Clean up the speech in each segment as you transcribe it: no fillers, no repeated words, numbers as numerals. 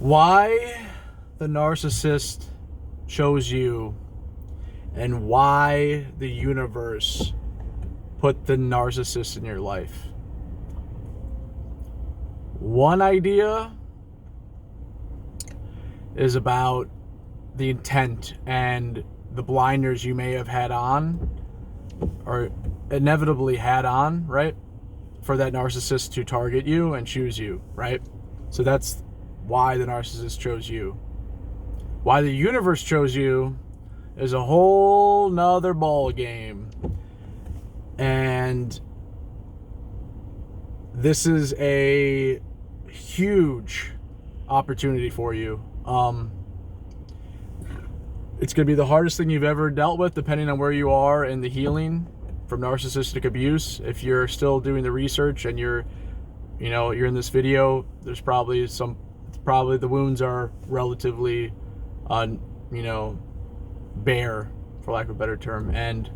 Why the narcissist chose you and why the universe put the narcissist in your life. One idea is about the intent and the blinders you may have had on, or inevitably had on, right? For that narcissist to target you and choose you, right? So that's why the narcissist chose you. Why the universe chose you is a whole nother ball game. And this is a huge opportunity for you. It's going to be the hardest thing you've ever dealt with, depending on where you are in the healing from narcissistic abuse. If you're still doing the research and you're in this video, there's probably the wounds are relatively, bare, for lack of a better term, and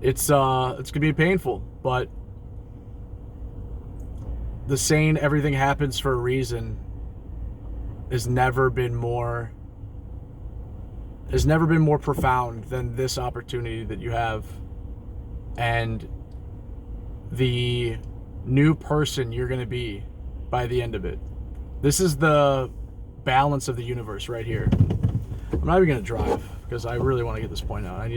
it's going to be painful. But the saying "everything happens for a reason" has never been more profound than this opportunity that you have, and the new person you're going to be by the end of it. This is the balance of the universe right here. I'm not even going to drive because I really want to get this point out.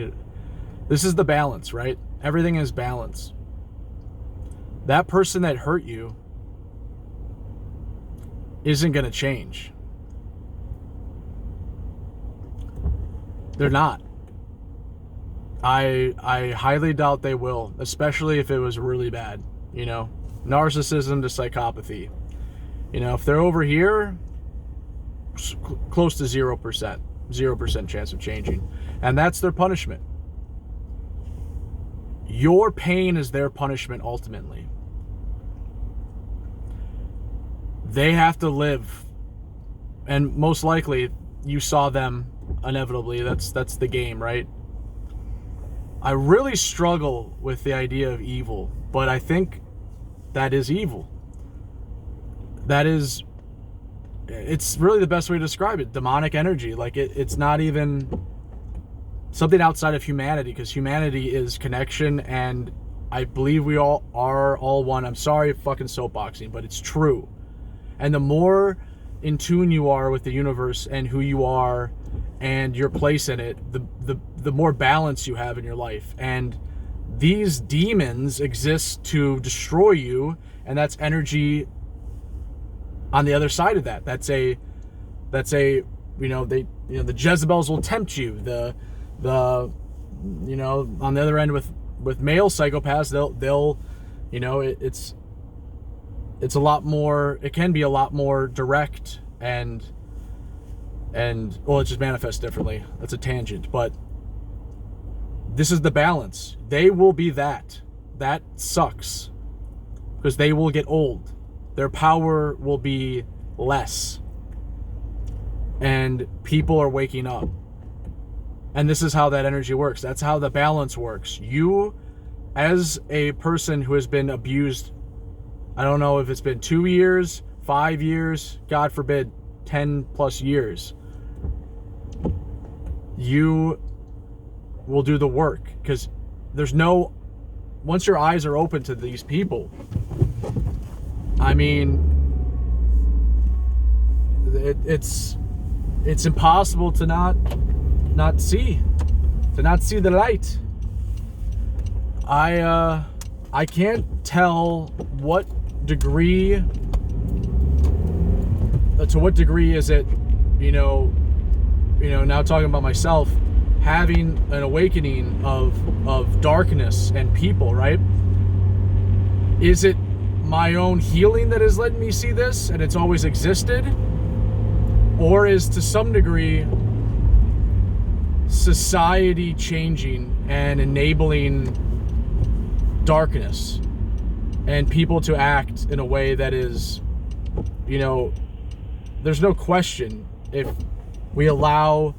This is the balance, right? Everything is balance. That person that hurt you isn't going to change. They're not. I highly doubt they will, especially if it was really bad. Narcissism to psychopathy. If they're over here, close to 0% chance of changing. And that's their punishment. Your pain is their punishment ultimately. They have to live. And most likely, you saw them inevitably. That's the game, right? I really struggle with the idea of evil, but I think that is evil. It's really the best way to describe it. Demonic energy. Like it's not even something outside of humanity, because humanity is connection, and I believe we all are all one. I'm sorry fucking soapboxing, but it's true. And the more in tune you are with the universe and who you are and your place in it, the more balance you have in your life. And these demons exist to destroy you, and that's energy on the other side of that. The Jezebels will tempt you. The on the other end with male psychopaths, they'll it's a lot more, it can be a lot more direct and well, it just manifests differently. That's a tangent, but this is the balance. They will be that sucks, because they will get old. Their power will be less, and people are waking up. And this is how that energy works. That's how the balance works. You, as a person who has been abused, I don't know if it's been 2 years, 5 years, God forbid, 10 plus years, you will do the work, because once your eyes are open to these people, I mean, it's impossible to not see the light. I can't tell to what degree is it, now talking about myself, having an awakening of darkness and people, right? Is it my own healing that has let me see this and it's always existed? Or is, to some degree, society changing and enabling darkness and people to act in a way that is, there's no question, if we allow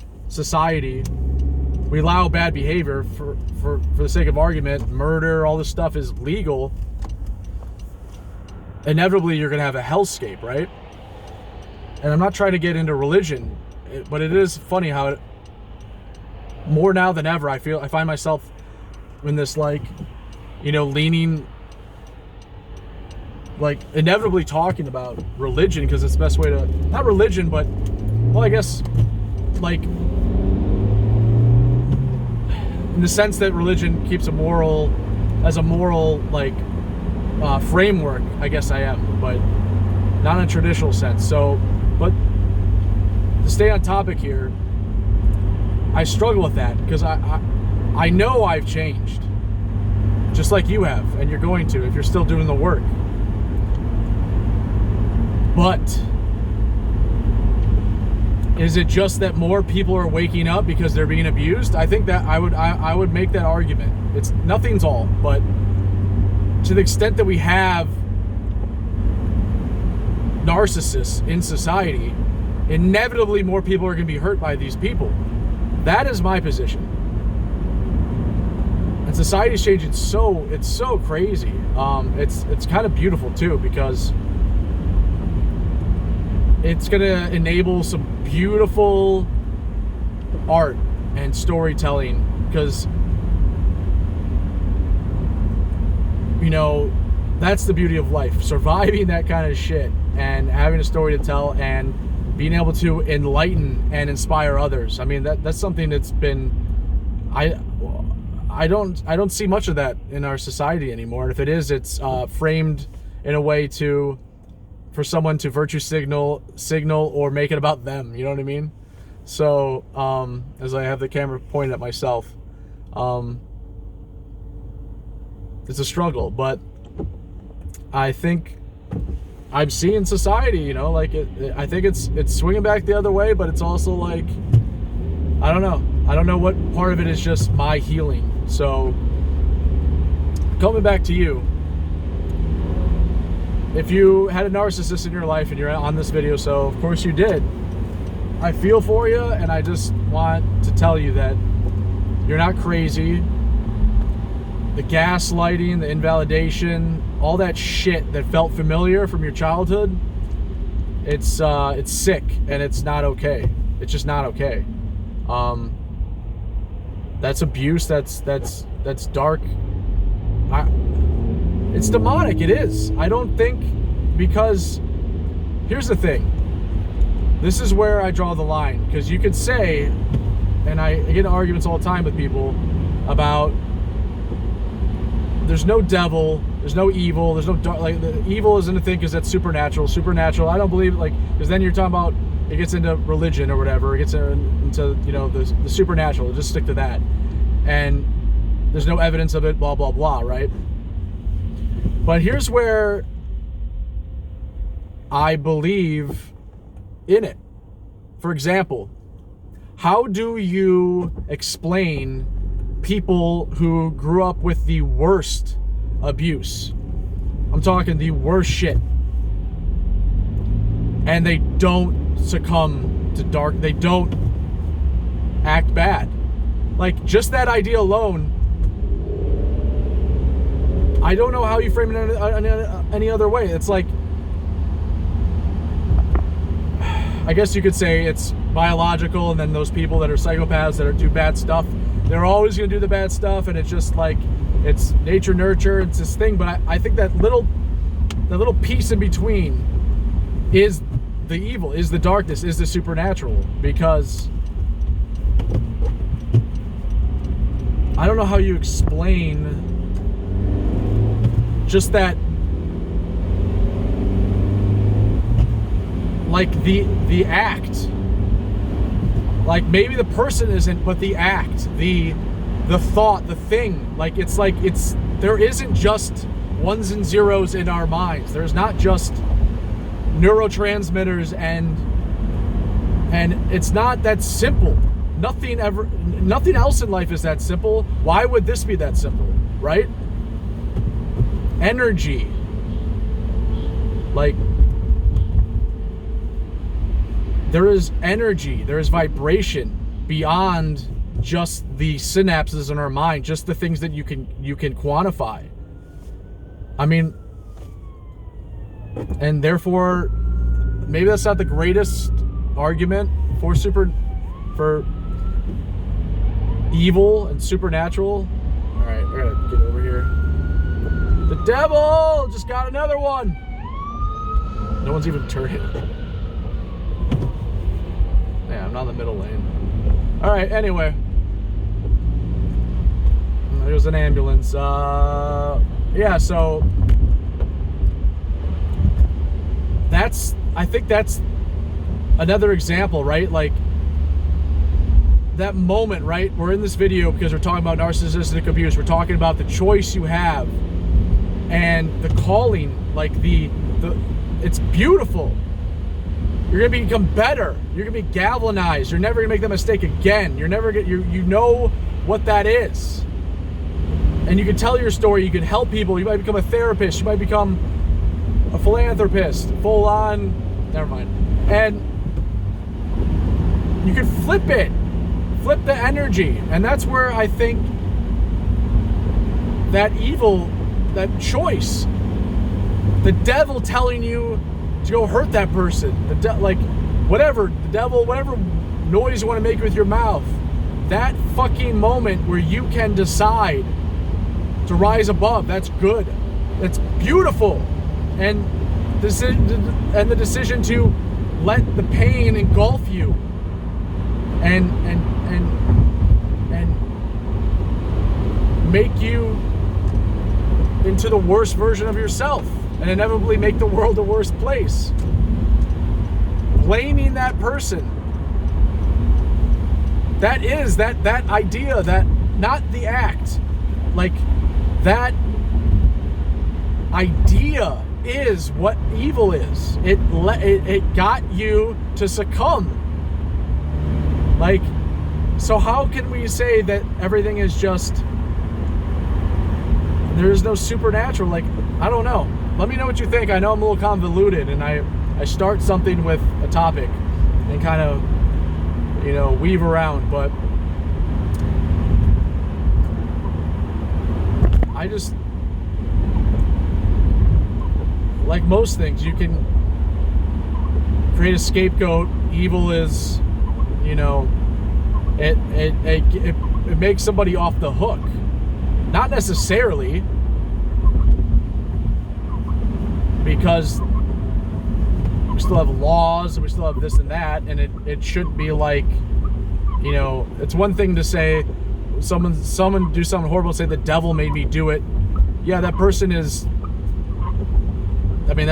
bad behavior, for the sake of argument, murder, all this stuff is legal, inevitably you're going to have a hellscape, right? And I'm not trying to get into religion, but it is funny how more now than ever I find myself in this, like, you know, leaning, like, inevitably talking about religion, because it's the best way to, not religion, but, well, I guess, like, in the sense that religion keeps a moral, like, framework, I guess I am, but not in a traditional sense. So, but to stay on topic here, I struggle with that, because I know I've changed, just like you have, and you're going to if you're still doing the work. But is it just that more people are waking up because they're being abused? I think that I would make that argument. It's nothing's all, but to the extent that we have narcissists in society, inevitably more people are going to be hurt by these people. That is my position. And society's changing it's so crazy. It's kind of beautiful too, because it's going to enable some beautiful art and storytelling, because, you know, that's the beauty of life, surviving that kind of shit and having a story to tell and being able to enlighten and inspire others. I mean, that's something that's been, I don't see much of that in our society anymore. And if it is, it's framed in a way for someone to virtue signal or make it about them, you know what I mean? So as I have the camera pointed at myself, it's a struggle, but I think I'm seeing society, you know, like I think it's swinging back the other way, but it's also like, I don't know what part of it is just my healing. So coming back to you, if you had a narcissist in your life and you're on this video, so of course you did, I feel for you, and I just want to tell you that you're not crazy. The gaslighting, the invalidation, all that shit that felt familiar from your childhood, it's sick, and it's not okay. It's just not okay. That's abuse. That's dark. It's demonic. It is. I don't think, because here's the thing. This is where I draw the line, because you could say, and I get in arguments all the time with people about there's no devil, there's no evil, there's no dark, like the evil isn't a thing because that's supernatural. I don't believe, like, because then you're talking about, it gets into religion or whatever, it gets into, you know, the supernatural. Just stick to that, and there's no evidence of it, blah blah blah, right? But here's where I believe in it. For example, how do you explain people who grew up with the worst abuse? I'm talking the worst shit. And they don't succumb to dark, they don't act bad. Like, just that idea alone, I don't know how you frame it any other way. It's like, I guess you could say it's biological, and then those people that are psychopaths that do bad stuff, they're always going to do the bad stuff, and it's just like, it's nature, nurture, it's this thing. But I think that little piece in between is the evil, is the darkness, is the supernatural, because I don't know how you explain just that, like the act, like maybe the person isn't, but the act, the thought, the thing, like it's there isn't just ones and zeros in our minds. There's not just neurotransmitters, and it's not that simple. Nothing else in life is that simple. Why would this be that simple, right? Energy, like, there is energy, there is vibration beyond just the synapses in our mind, just the things that you can quantify. I mean, And therefore, maybe that's not the greatest argument for evil and supernatural. All right, I gotta get over here. The devil just got another one. No one's even turning. Yeah, I'm not in the middle lane. All right, anyway. There's an ambulance. Yeah, so I think that's another example, right? Like that moment, right? We're in this video because we're talking about narcissistic abuse. We're talking about the choice you have and the calling, like it's beautiful. You're gonna become better. You're gonna be galvanized. You're never gonna make that mistake again. You know what that is. And you can tell your story. You can help people. You might become a therapist. You might become a philanthropist. Full on. Never mind. And you can flip it. Flip the energy. And that's where I think that evil, that choice, the devil telling you to go hurt that person, whatever noise you want to make with your mouth, that fucking moment where you can decide to rise above, that's good. That's beautiful. And the decision to let the pain engulf you and make you into the worst version of yourself and inevitably make the world a worse place. Blaming that person. That is that idea, that not the act. Like that idea is what evil is. It got you to succumb. Like, so how can we say that everything is just, there's no supernatural? Like, I don't know. Let me know what you think. I know I'm a little convoluted, and I start something with a topic and kind of, weave around, but I just, like most things, you can create a scapegoat. Evil is, it makes somebody off the hook. Not necessarily, because we still have laws and we still have this and that, and it shouldn't be like, it's one thing to say someone do something horrible and say the devil made me do it. Yeah, that person is, I mean,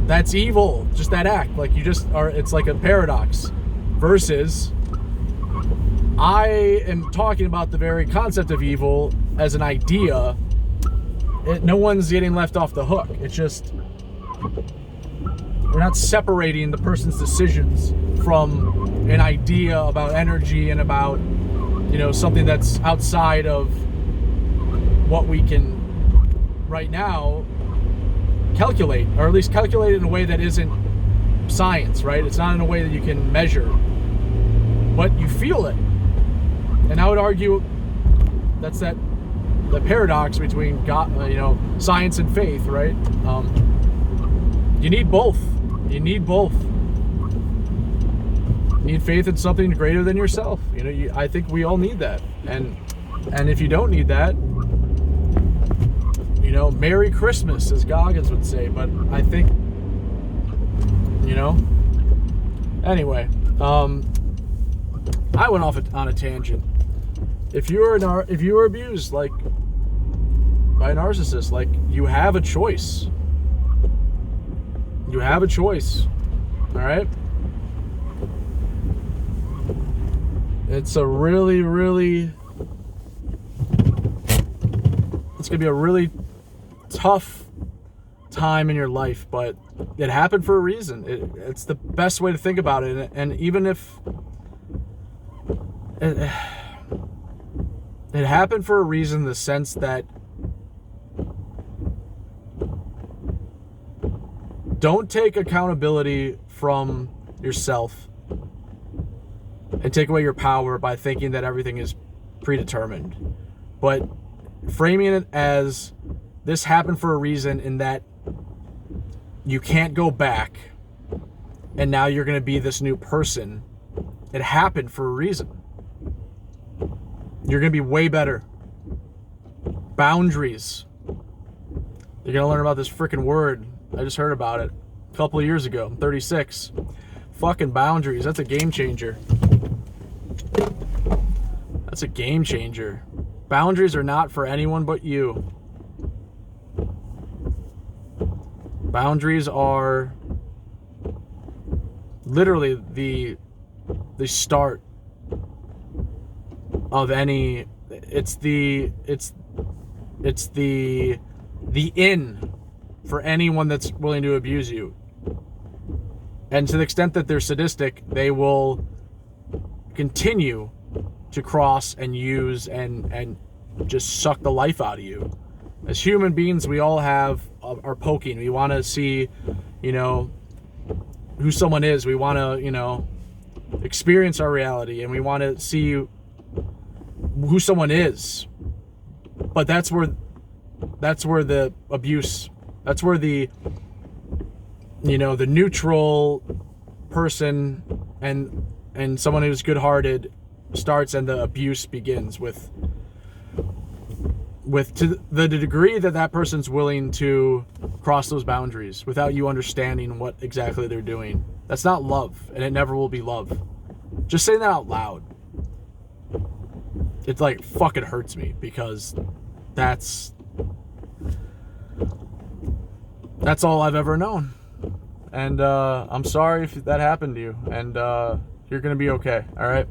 that's evil, just that act. Like, you just are, it's like a paradox. Versus, I am talking about the very concept of evil as an idea. No one's getting left off the hook. It's just, we're not separating the person's decisions from an idea about energy and about, something that's outside of what we can right now calculate, or at least calculate it in a way that isn't science, right? It's not in a way that you can measure, but you feel it. And I would argue that's the paradox between God, science and faith, right? You need both. You need both. You need faith in something greater than yourself. I think we all need that. And if you don't need that, Merry Christmas, as Goggins would say. But I think, anyway, I went off on a tangent. If you were abused, like, by a narcissist, like, you have a choice. You have a choice. All right? It's a really, really, it's going to be a really tough time in your life, but it happened for a reason. It's the best way to think about it. And even if it happened for a reason, in the sense that don't take accountability from yourself and take away your power by thinking that everything is predetermined, but framing it as this happened for a reason, in that you can't go back and now you're going to be this new person. It happened for a reason. You're going to be way better. Boundaries. You're going to learn about this freaking word. I just heard about it a couple of years ago. I'm 36. Fucking boundaries. That's a game changer. That's a game changer. Boundaries are not for anyone but you. Boundaries are literally the start of any. It's the in for anyone that's willing to abuse you. And to the extent that they're sadistic, they will continue to cross and use and just suck the life out of you. As human beings, we all have our poking. We want to see, who someone is. We want to, experience our reality, and we want to see who someone is. But that's where the abuse, that's where the neutral person and someone who's good-hearted starts, and the abuse begins with to the degree that person's willing to cross those boundaries without you understanding what exactly they're doing. That's not love, and it never will be love. Just saying that out loud, it's like fucking hurts me, because that's all I've ever known. And I'm sorry if that happened to you, and you're gonna be okay. All right.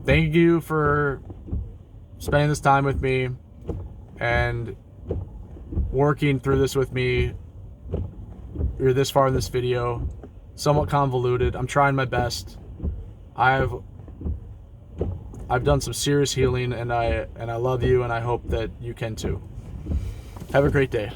Thank you for spending this time with me and working through this with me. You're this far in this video. Somewhat convoluted. I'm trying my best. I've done some serious healing, and I love you, and I hope that you can too. Have a great day.